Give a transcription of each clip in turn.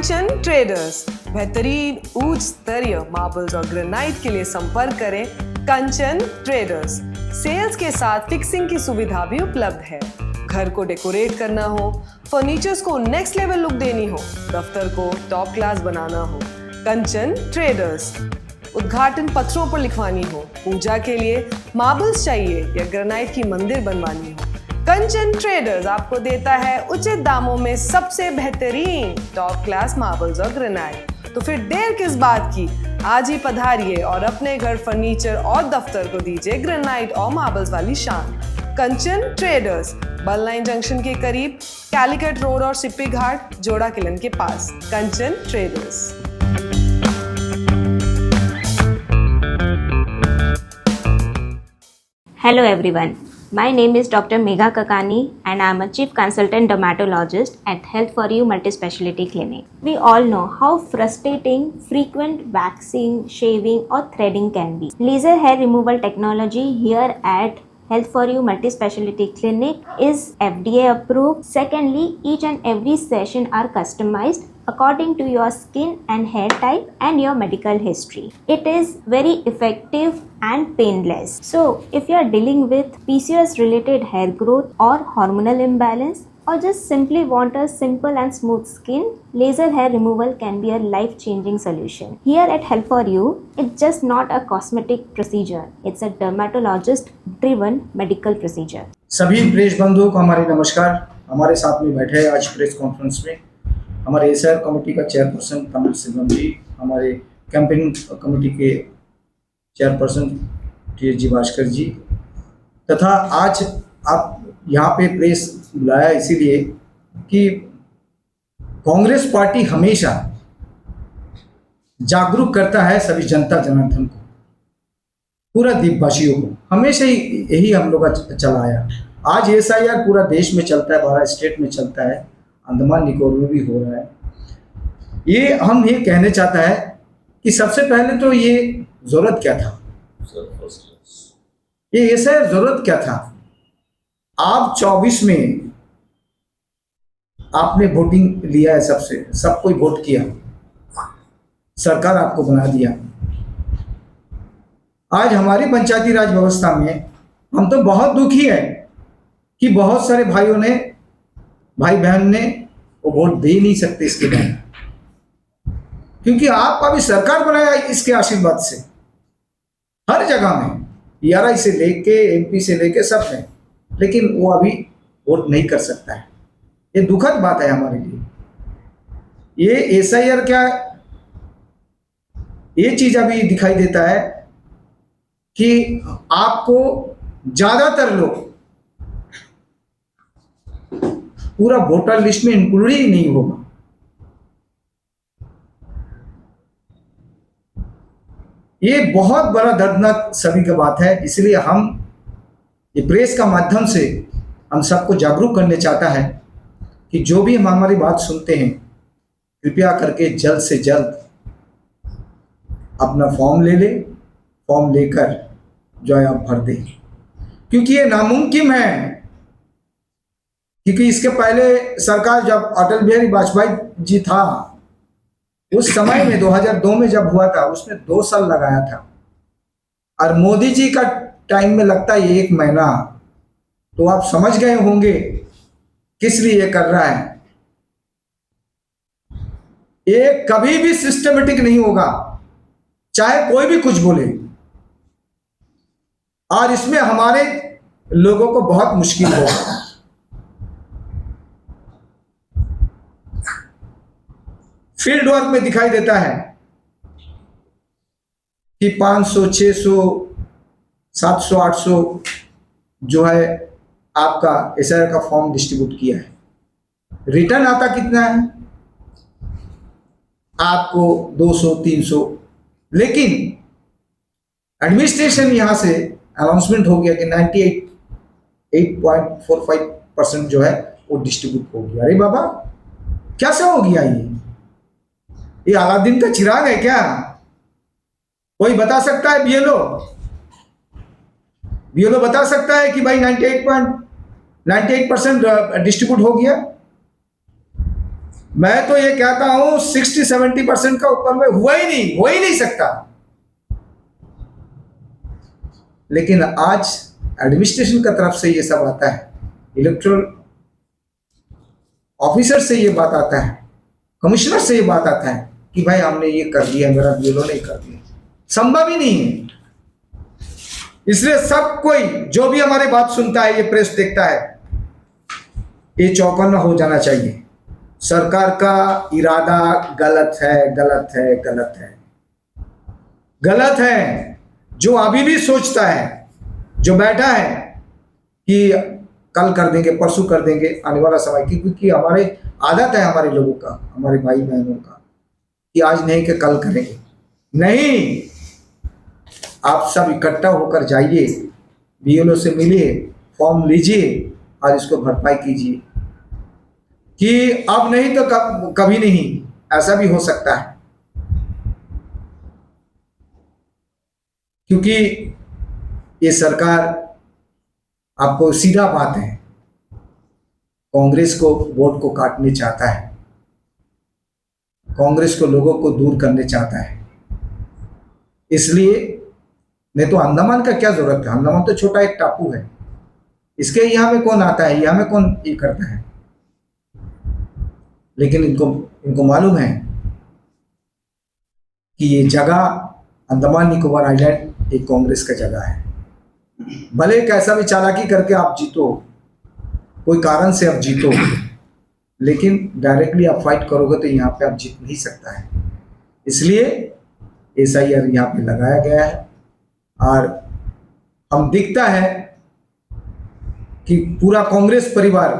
कंचन traders, बेहतरीन उच्च स्तरीय मार्बल्स और ग्रेनाइट के लिए संपर्क करें कंचन ट्रेडर्स। सेल्स के साथ फिक्सिंग की सुविधा भी उपलब्ध है। घर को डेकोरेट करना हो, फर्नीचर्स को नेक्स्ट लेवल लुक देनी हो, दफ्तर को टॉप क्लास बनाना हो, कंचन ट्रेडर्स। उद्घाटन पत्रों पर लिखवानी हो, पूजा के लिए मार्बल्स चाहिए या ग्रेनाइट की मंदिर बनवानी हो, कंचन ट्रेडर्स आपको देता है उचित दामों में सबसे बेहतरीन टॉप क्लास मार्बल्स और ग्रेनाइट। तो फिर देर किस बात की, आज ही पधारिए और अपने घर फर्नीचर और दफ्तर को दीजिए ग्रेनाइट और मार्बल्स वाली शान। कंचन ट्रेडर्स, बल लाइन जंक्शन के करीब, कैलिकट रोड और सिप्पी घाट, जोड़ा किलन के पास। कंचन traders. Hello everyone, my name is Dr. Megha Kakani and I am a Chief Consultant Dermatologist at Health For You Multispeciality Clinic. We all know how frustrating frequent waxing, shaving or threading can be. Laser hair removal technology here at Health For You Multispeciality Clinic is FDA approved. Secondly, each and every session are customized according to your skin and hair type and your medical history. It is very effective and painless. So, if you are dealing with PCOS related hair growth or hormonal imbalance or just simply want a simple and smooth skin, laser hair removal can be a life-changing solution. Here at Health For You, it's just not a cosmetic procedure. It's a dermatologist-driven medical procedure. सभी press बंधुओं को हमारे नमस्कार। हमारे साथ में बैठे हैं आज प्रेस कॉन्फ्रेंस में हमारे एसआर कमेटी का चेयरपर्सन तमिल सिंघम जी, हमारे कैंपेनिंग कमेटी के चेयरपर्सन टी.एस. भास्कर जी, तथा आज आप यहाँ पे प्रेस बुलाया इसीलिए कि कांग्रेस पार्टी हमेशा जागरूक करता है सभी जनता जनार्दन को, पूरा द्वीपवासियों को, हमेशा ही यही हम लोग का चला आया। आज एसआईआर पूरा देश में चलता है, 12 स्टेट में चलता है, अंडमान निकोबार में भी हो रहा है। ये हम ये कहने चाहता है कि सबसे पहले तो ये जरूरत क्या था, ये एसआईआर जरूरत क्या था। आप 24 में आपने वोटिंग लिया है, सब कोई वोट किया, सरकार आपको बना दिया। आज हमारी पंचायती राज व्यवस्था में हम तो बहुत दुखी है कि बहुत सारे भाई बहन ने वो वोट दे नहीं सकते इसके बाद, क्योंकि आप अभी सरकार बनाया इसके आशीर्वाद से हर जगह में, ERI से लेके MP से लेके सब में, लेकिन वो अभी वोट नहीं कर सकता है। ये दुखद बात है हमारे लिए। ये एसआईआर क्या, ये चीज अभी दिखाई देता है कि आपको ज्यादातर लोग पूरा वोटर लिस्ट में इंक्लूड ही नहीं होगा। ये बहुत बड़ा दर्दनाक सभी का बात है, इसलिए हम ये प्रेस का माध्यम से हम सबको जागरूक करने चाहता है कि जो भी हम हमारी बात सुनते हैं, कृपया करके जल्द से जल्द अपना फॉर्म ले ले, फॉर्म लेकर जो है आप भर दें, क्योंकि ये नामुमकिन है। क्योंकि इसके पहले सरकार जब अटल बिहारी वाजपेयी जी था, उस समय में 2002 में जब हुआ था, उसने 2 साल लगाया था, और मोदी जी का टाइम में लगता है 1 महीना। तो आप समझ गए होंगे किस लिए ये कर रहा है। ये कभी भी सिस्टमेटिक नहीं होगा, चाहे कोई भी कुछ बोले, और इसमें हमारे लोगों को बहुत मुश्किल होगा। फील्ड वर्क में दिखाई देता है कि 500, 600, 700, 800 जो है आपका एसआईआर का फॉर्म डिस्ट्रीब्यूट किया है, रिटर्न आता कितना है आपको 200, 300, लेकिन एडमिनिस्ट्रेशन यहां से अनाउंसमेंट हो गया कि 98.45% जो है वो डिस्ट्रीब्यूट हो गया। अरे बाबा, कैसे हो गया ये अलादीन का चिराग है क्या? कोई बता सकता है? बीएलओ बता सकता है कि भाई 98% डिस्ट्रीब्यूट हो गया? मैं तो ये कहता हूं 60-70% का ऊपर में हो ही नहीं सकता। लेकिन आज एडमिनिस्ट्रेशन का तरफ से ये सब आता है, इलेक्टोरल ऑफिसर से ये बात आता है, कमिश्नर से ये बात आता है कि भाई हमने ये कर दिया, मेरा बीएलओ ने कर दिया। संभव ही नहीं है। इसलिए सब कोई जो भी हमारी बात सुनता है, ये प्रेस देखता है, ये चौकन्ना हो जाना चाहिए। सरकार का इरादा गलत है, गलत है, गलत है, गलत है। जो अभी भी सोचता है, जो बैठा है कि कल कर देंगे, परसों कर देंगे, आने वाला समय क्योंकि हमारे आदत है, हमारे लोगों का, हमारे भाई बहनों का, कि आज नहीं कि कल करेंगे। नहीं, आप सब इकट्ठा होकर जाइए, बीएलओ से मिलिए, फॉर्म लीजिए और इसको भरपाई कीजिए कि अब नहीं तो कभी नहीं, ऐसा भी हो सकता है। क्योंकि ये सरकार, आपको सीधा बात है, कांग्रेस को वोट को काटने चाहता है, कांग्रेस को लोगों को दूर करने चाहता है। इसलिए नहीं तो अंडमान का क्या जरूरत है? अंडमान तो छोटा एक टापू है, इसके यहाँ में कौन आता है, यहाँ में कौन ये करता है? लेकिन इनको मालूम है कि ये जगह अंडमान निकोबार आइलैंड एक कांग्रेस का जगह है। भले कैसा भी चालाकी करके आप जीतो, कोई कारण से आप जीतो, लेकिन डायरेक्टली आप फाइट करोगे तो यहाँ पे आप जीत नहीं सकता है। इसलिए SIR यहाँ पे लगाया गया है और हम दिखता है कि पूरा कांग्रेस परिवार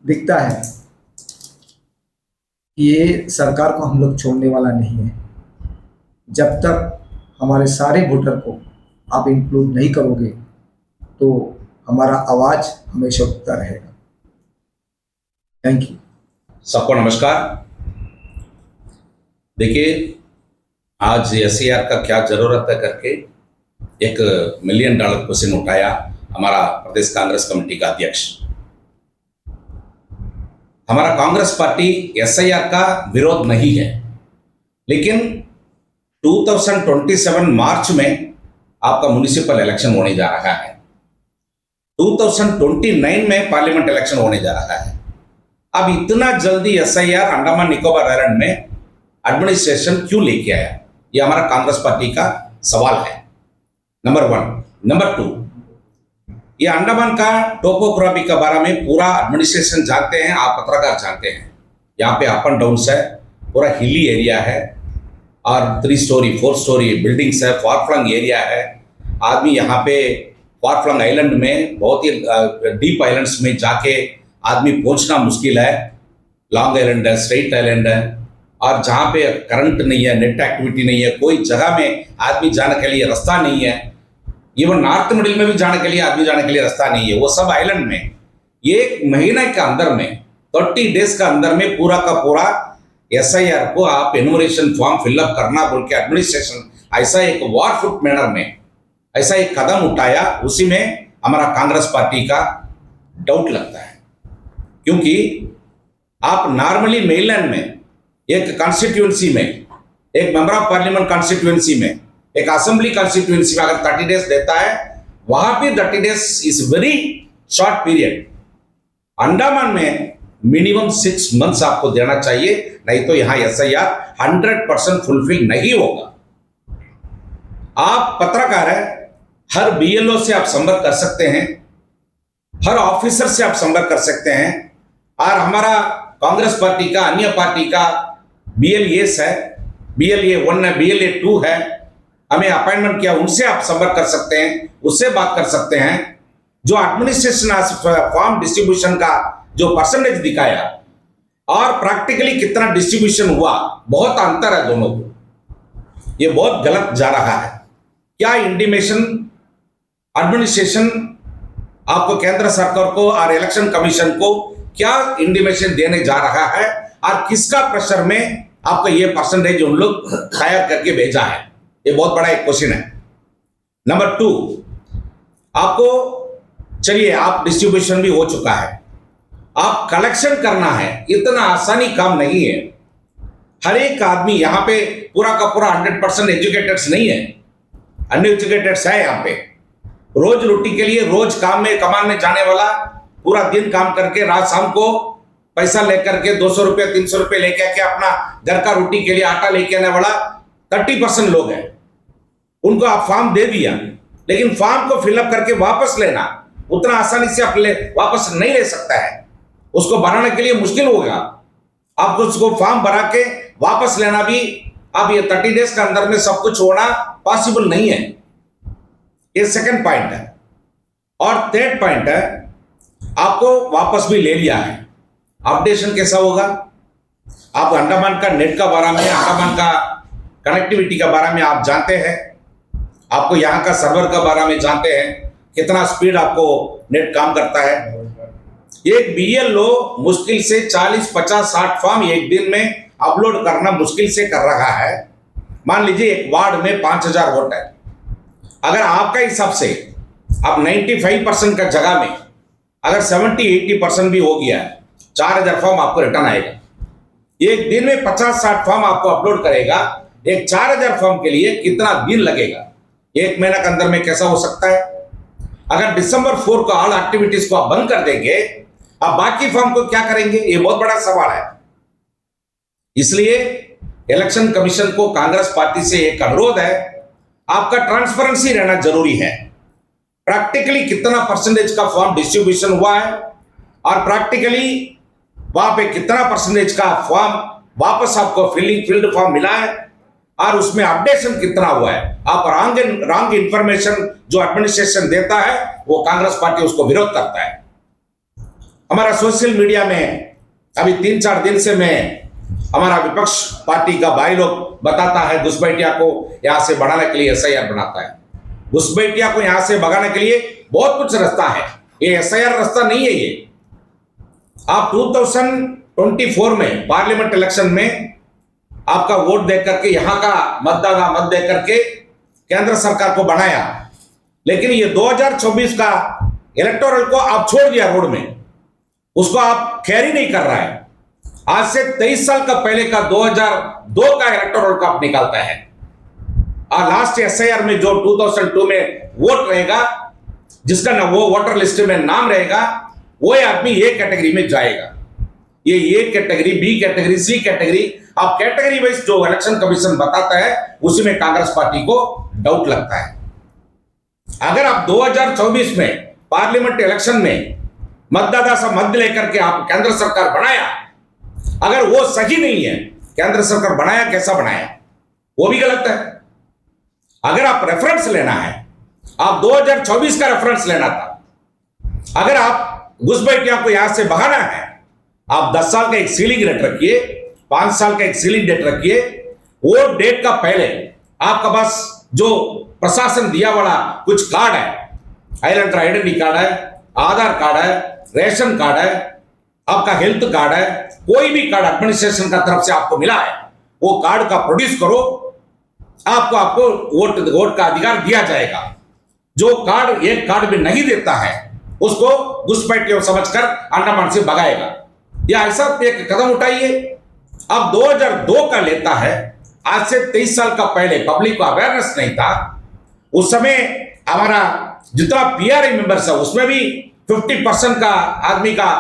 दिखता है कि ये सरकार को हम लोग छोड़ने वाला नहीं है। जब तक हमारे सारे वोटर को आप इंक्लूड नहीं करोगे तो हमारा आवाज हमेशा उठता रहेगा। Thank you. सबको नमस्कार। देखिए, आज SIR का क्या जरूरत है करके एक $1 मिलियन क्वेश्चन उठाया हमारा प्रदेश कांग्रेस कमेटी का अध्यक्ष। हमारा कांग्रेस पार्टी SIR का विरोध नहीं है, लेकिन 2027 मार्च में आपका म्युनिसिपल इलेक्शन होने जा रहा है, 2029 में पार्लियामेंट इलेक्शन होने जा रहा है। अब इतना जल्दी SIR अंडमान निकोबार आइलैंड में एडमिनिस्ट्रेशन क्यों लेके आया? ये हमारा कांग्रेस पार्टी का सवाल है, नंबर 1। नंबर 2, ये अंडमान का टोपोग्राफी के बारे में पूरा एडमिनिस्ट्रेशन जानते हैं, आप पत्रकार जानते हैं। यहाँ पे अप एंड डाउन है, पूरा हिली एरिया है और 3 स्टोरी 4 स्टोरी बिल्डिंग्स है, फार फ्लंग एरिया है। आदमी यहाँ पे फार फ्लंग आइलैंड में, बहुत ही डीप आइलैंड्स में जाके आदमी पहुंचना मुश्किल है। लॉन्ग आइलैंड है, स्ट्रेट आइलैंड है, और जहाँ पे करंट नहीं है, नेट एक्टिविटी नहीं है, कोई जगह में आदमी जाने के लिए रास्ता नहीं है। इवन नॉर्थ मिडिल में भी जाने के लिए आदमी जाने के लिए रास्ता नहीं है। वो सब आइलैंड में 1 महीने के अंदर में 30 डेज का अंदर में पूरा का पूरा SIR को आप एनुमरेशन फॉर्म फिलअप करना बोल के एडमिनिस्ट्रेशन ऐसा एक वॉरफुट मैनर में ऐसा एक कदम उठाया, उसी में हमारा कांग्रेस पार्टी का डाउट लगता है। क्योंकि आप नॉर्मली मेनलैंड में एक कॉन्स्टिट्यूएंसी में, एक मेंबर ऑफ पार्लियामेंट कॉन्स्टिट्यूएंसी में, एक असेंबली कॉन्स्टिट्यूएंसी में अगर 30 डेज देता है, वहां पे 30 days is very short period. Andaman में मिनिमम 6 मंथ्स आपको देना चाहिए, नहीं तो यहां SIR 100% फुलफिल नहीं होगा। आप पत्रकार है, हर BLO से आप संपर्क कर सकते हैं, हर ऑफिसर से आप संपर्क कर सकते हैं, और हमारा कांग्रेस पार्टी का, अन्य पार्टी का BLAs है, BLA 1 है, BLA 2 है, हमें अपॉइंटमेंट किया, उनसे आप संपर्क कर सकते हैं, उससे बात कर सकते हैं। जो एडमिनिस्ट्रेशन फॉर्म डिस्ट्रीब्यूशन का जो परसेंटेज दिखाया और प्रैक्टिकली कितना डिस्ट्रीब्यूशन हुआ, बहुत अंतर है दोनों को। ये बहुत गलत जा रहा है। क्या इंटीमेशन एडमिनिस्ट्रेशन आपको, केंद्र सरकार को और इलेक्शन कमीशन को क्या इंटीमेशन देने जा रहा है, और किसका प्रेशर में आपको ये परसेंटेज उन लोग तैयार करके भेजा है? ये बहुत बड़ा एक क्वेश्चन है। नंबर 2, आपको चलिए, आप डिस्ट्रीब्यूशन भी हो चुका है, आप कलेक्शन करना है, इतना आसानी काम नहीं है। हर एक आदमी यहाँ पे पूरा का पूरा 100% एजुकेटेड्स नहीं है, अनएजुकेटेड्स है यहाँ पे। रोज रोटी के लिए रोज काम में कमाने जाने वाला, पूरा दिन काम करके रात शाम को पैसा लेकर के 200 रुपये 300 रुपये लेके आके अपना घर का रोटी के लिए आटा लेके आने वाला 30% लोग हैं। उनको आप फॉर्म दे दिया, लेकिन फॉर्म को फिलअप करके वापस लेना उतना आसानी से आप वापस नहीं ले सकता है। उसको बनाने के लिए मुश्किल होगा। आप उसको फॉर्म भरा के वापस लेना भी अब ये 30 डेज के अंदर में सब कुछ होना पॉसिबल नहीं है। ये सेकंड पॉइंट है। और थर्ड पॉइंट है, आपको वापस भी ले लिया है, अपडेशन कैसा होगा? आप अंडमान का नेट का बारे में, अंडमान का कनेक्टिविटी का बारे में आप जानते हैं, आपको यहाँ का सर्वर का बारे में जानते हैं, कितना स्पीड आपको नेट काम करता है। एक BLO मुश्किल से 40, 50, 60 फॉर्म एक दिन में अपलोड करना मुश्किल से कर रहा है। मान लीजिए एक वार्ड में 5000 वोट है। अगर आपका हिसाब से अब 95% का जगह में अगर 70-80% भी हो गया है, 4000 फॉर्म आपको रिटर्न आएगा। एक दिन में 50-60 फॉर्म आपको अपलोड करेगा। एक 4000 फॉर्म के लिए कितना दिन लगेगा? एक महीना के अंदर में कैसा हो सकता है? अगर December 4 को ऑल एक्टिविटीज को आप बंद कर देंगे, अब बाकी फॉर्म को क्या करेंगे? ये बहुत बड़ा सवाल है। इसलिए इलेक्शन कमीशन को कांग्रेस पार्टी से एक अनुरोध है, आपका ट्रांसपेरेंसी रहना जरूरी है। प्रैक्टिकली कितना परसेंटेज का फॉर्म डिस्ट्रीब्यूशन हुआ है और प्रैक्टिकली वहां पे कितना परसेंटेज का फॉर्म वापस आपको फील्ड फॉर्म मिला है और उसमें अपडेशन कितना हुआ है। आप रॉन्ग इंफॉर्मेशन जो एडमिनिस्ट्रेशन देता है वो कांग्रेस पार्टी उसको विरोध करता है। हमारा सोशल मीडिया में अभी 3-4 दिन से मैं हमारा विपक्ष पार्टी का भाई लोग बताता है घुसपैठिया को यहां से बढ़ाने के लिए SIR बनाता है। घुसपैठिया को यहां से भगाने के लिए बहुत कुछ रास्ता है, ये SIR रास्ता नहीं है। ये आप 2024 में पार्लियामेंट इलेक्शन में आपका वोट दे करके यहां का मतदाता मत दे करके केंद्र सरकार को बनाया, लेकिन ये 2024 का इलेक्टोरल को आप छोड़ दिया रोड में, उसको आप कैरी नहीं कर रहा है। आज से 23 साल का पहले का 2002 का इलेक्टोरल को आप निकालता है और लास्ट SIR में जो 2002 में वोट रहेगा, जिसका ना वो वोटर लिस्ट में नाम रहेगा, वो आदमी ए कैटेगरी में जाएगा। ये A category, B category, C category, आप कैटेगरी वाइज जो इलेक्शन कमीशन बताता है उसी में कांग्रेस पार्टी को डाउट लगता है। अगर आप 2024 में पार्लियामेंट इलेक्शन में मतदाता से मत लेकर के आप केंद्र सरकार बनाया, अगर वो सही नहीं है, केंद्र सरकार बनाया कैसा बनाया वो भी गलत है। अगर आप रेफरेंस लेना है, आप 2024 का रेफरेंस लेना था। अगर आप घुसपैठिया को यहां से भगाना है, आप 10 साल का एक सीलिंग डेट रखिए, 5 साल का एक सीलिंग डेट रखिए। वो डेट का पहले आपका पास जो प्रशासन दिया वाला कुछ कार्ड है, आइलैंडर आइडेंटिटी कार्ड है, आधार कार्ड है, रेशन कार्ड है, आपका हेल्थ कार्ड है, कोई भी कार्ड एडमिनिस्ट्रेशन का तरफ से आपको मिला है, वो कार्ड का प्रोड्यूस करो, आपको वोट का अधिकार दिया जाएगा। जो कार्ड एक कार्ड भी नहीं देता है उसको घुसपैठिया समझकर अंडमान से भगाएगा। या ऐसा एक कदम उठाइए। अब 2002 का लेता है, आज से 23 साल का पहले पब्लिक को अवेयरनेस नहीं था। उस समय हमारा जितना PRA मेंबर्स है उसमें भी 50% का आदमी का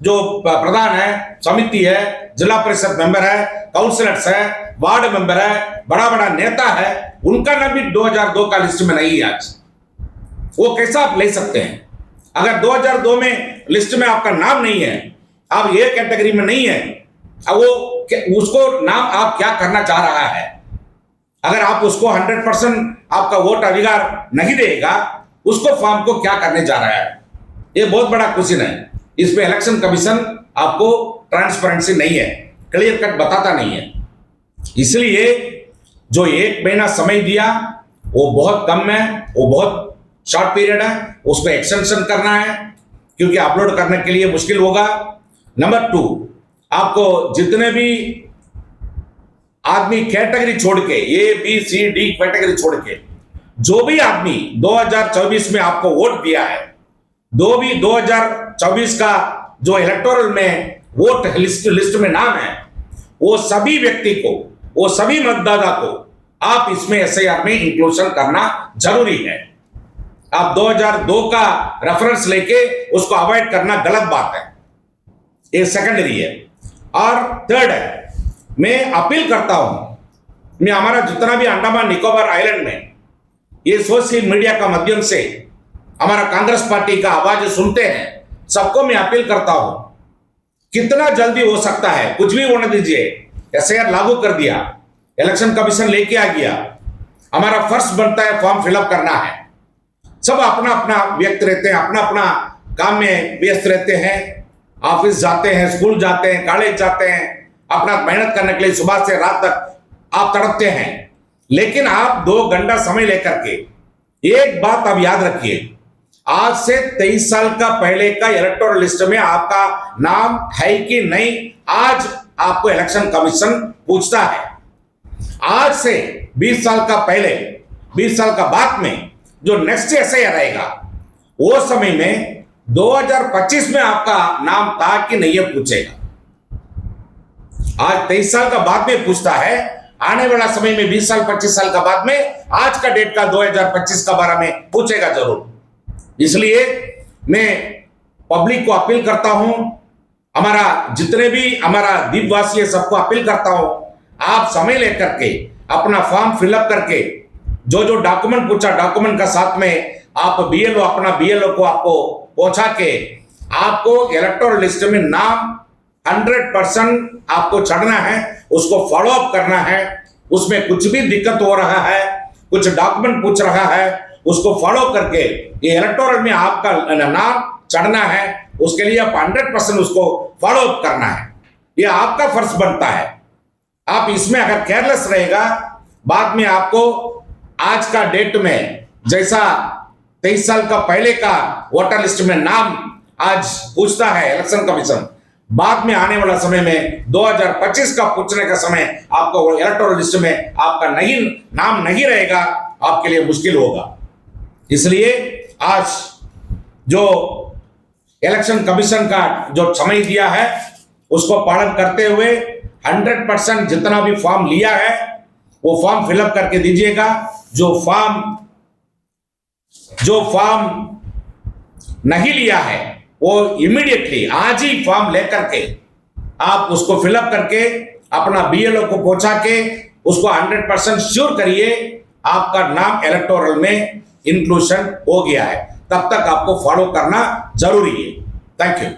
जो प्रधान है, समिति है, जिला परिषद मेंबर है, काउंसिलर्स है, वार्ड मेंबर है, बड़ा बड़ा नेता है, उनका नाम भी 2002 का लिस्ट में नहीं है। आज वो कैसा आप ले सकते हैं? अगर 2002 में लिस्ट में आपका नाम नहीं है, आप ये कैटेगरी में नहीं है, अब वो उसको नाम आप क्या करना चाह रहा है? अगर आप उसको 100% आपका वोट अधिकार नहीं देगा, उसको फॉर्म को क्या करने जा रहा है? ये बहुत बड़ा क्वेश्चन है। इसमें इलेक्शन कमीशन आपको ट्रांसपेरेंसी नहीं है, क्लियर कट बताता नहीं है। इसलिए जो 1 महीना समय दिया वो बहुत कम है, वो बहुत शॉर्ट पीरियड है, उसको एक्सटेंशन करना है क्योंकि अपलोड करने के लिए मुश्किल होगा। नंबर 2, आपको जितने भी आदमी कैटेगरी छोड़ के A, B, C, D category छोड़ के जो भी आदमी 2024 में आपको वोट दिया है, 2024 का जो इलेक्टोरल में वोट लिस्ट में नाम है, वो सभी व्यक्ति को, वो सभी मतदाता को आप इसमें एसआईआर में इंक्लूजन करना जरूरी है। आप 2002 का रेफरेंस लेके उसको अवॉइड करना गलत बात है, ये सेकेंडरी है। और थर्ड है, मैं अपील करता हूं, मैं हमारा जितना भी अंडमान निकोबार आइलैंड में ये सोशल मीडिया का माध्यम से हमारा कांग्रेस पार्टी का आवाज सुनते हैं, सबको मैं अपील करता हूं, कितना जल्दी हो सकता है, कुछ भी होने दीजिए, एसआईआर लागू कर दिया, इलेक्शन कमीशन लेके आ गया, हमारा फर्ज बनता है फॉर्म फिलअप करना है। सब अपना अपना व्यक्त रहते हैं, अपना अपना काम में व्यस्त रहते हैं, ऑफिस जाते हैं, स्कूल जाते हैं, कॉलेज जाते हैं, अपना मेहनत करने के लिए सुबह से रात तक आप तड़पते हैं। लेकिन आप 2 घंटा समय लेकर के एक बात आप याद रखिए, आज से 23 साल का पहले का इलेक्टोरल लिस्ट में आपका नाम है कि नहीं, आज आपको इलेक्शन कमीशन पूछता है। आज से 20 साल का पहले, 20 साल का बाद में जो नेक्स्ट एसआईआर आएगा, वो समय में 2025 में आपका नाम था कि नहीं, ये पूछेगा। आज 23 साल का बाद में पूछता है, आने वाला समय में 20 साल 25 साल का बाद में आज का डेट का 2025 का बारे में पूछेगा जरूर। इसलिए मैं पब्लिक को अपील करता हूं, हमारा जितने भी हमारा द्वीपवासी है सबको अपील करता हूं, आप समय लेकर के अपना फॉर्म फिलअप करके जो जो डॉक्यूमेंट पूछा, डॉक्यूमेंट का साथ में आप बीएलओ, अपना बीएलओ को आपको पहुंचा के आपको इलेक्टोरल लिस्ट में नाम 100% आपको चढ़ना है, उसको फॉलो अप करना है। उसमें कुछ भी दिक्कत हो रहा है, कुछ डॉक्यूमेंट पूछ रहा है, उसको फॉलो करके ये इलेक्टोरल में आपका नाम चढ़ना है, उसके लिए आप 100% उसको फॉलो अप करना है, ये आपका फर्ज बनता है। आप इसमें अगर केयरलेस रहेगा, बाद में आपको आज का डेट में जैसा 23 साल का पहले का वोटर लिस्ट में नाम आज पूछता है इलेक्शन कमीशन, बाद में आने वाला समय में 2025 का पूछने का समय आपको इलेक्टोरल लिस्ट में आपका नाम नहीं रहेगा, आपके लिए मुश्किल होगा। इसलिए आज जो इलेक्शन कमीशन का जो समय दिया है उसको पालन करते हुए 100% जितना भी फॉर्म लिया है वो फॉर्म फिलअप करके दीजिएगा। जो फॉर्म नहीं लिया है वो इमीडिएटली आज ही फॉर्म लेकर के आप उसको फिलअप करके अपना बीएलओ को पहुंचा के उसको 100% श्योर करिए आपका नाम इलेक्टोरल में इंक्लूजन हो गया है। तब तक आपको फॉलो करना जरूरी है। Thank you.